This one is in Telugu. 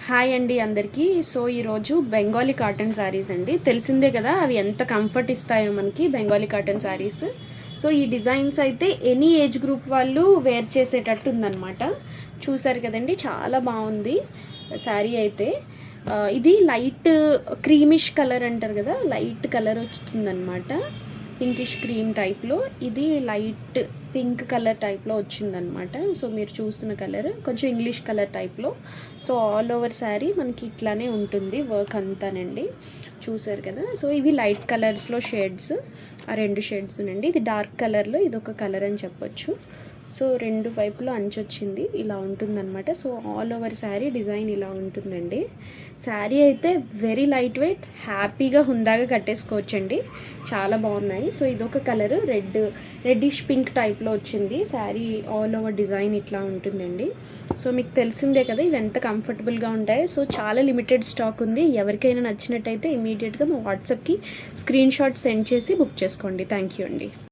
హాయ్ అండి అందరికీ. సో ఈరోజు బెంగాలీ కాటన్ శారీస్ అండి. తెలిసిందే కదా అవి ఎంత కంఫర్ట్ ఇస్తాయో మనకి బెంగాలీ కాటన్ శారీస్. సో ఈ డిజైన్స్ అయితే ఎనీ ఏజ్ గ్రూప్ వాళ్ళు వేర్ చేసేటట్టు ఉందన్నమాట. చూసారు కదండి, చాలా బాగుంది శారీ అయితే. ఇది లైట్ క్రీమిష్ కలర్ అంటారు కదా, లైట్ కలర్ వస్తుందన్నమాట. పింకిష్ క్రీమ్ టైప్లో, ఇది లైట్ పింక్ కలర్ టైప్లో వచ్చిందనమాట. సో మీరు చూస్తున్న కలర్ కొంచెం ఇంగ్లీష్ కలర్ టైప్లో. సో ఆల్ ఓవర్ శారీ మనకి ఇట్లానే ఉంటుంది వర్క్ అంతానండి. చూసారు కదా. సో ఇవి లైట్ కలర్స్లో షేడ్స్, ఆ రెండు షేడ్స్ అండి. ఇది డార్క్ కలర్లో, ఇది ఒక కలర్ అని చెప్పొచ్చు. సో రెండు వైపులో అంచు వచ్చింది, ఇలా ఉంటుందన్నమాట. So all over sari design ఇలా ఉంటుందండి. శారీ అయితే వెరీ లైట్ వెయిట్, హ్యాపీగా హుందాగా కట్టేసుకోవచ్చండి. చాలా బాగున్నాయి. సో ఇదొక కలర్, రెడ్డిష్ పింక్ టైప్లో వచ్చింది శారీ. ఆల్ ఓవర్ డిజైన్ ఇట్లా ఉంటుందండి. సో మీకు తెలిసిందే కదా ఇవి ఎంత కంఫర్టబుల్గా ఉంటాయి. సో చాలా లిమిటెడ్ స్టాక్ ఉంది. ఎవరికైనా నచ్చినట్టయితే ఇమీడియట్గా మా వాట్సాప్కి స్క్రీన్ షాట్ సెండ్ చేసి బుక్ చేసుకోండి. థ్యాంక్ యూ అండి.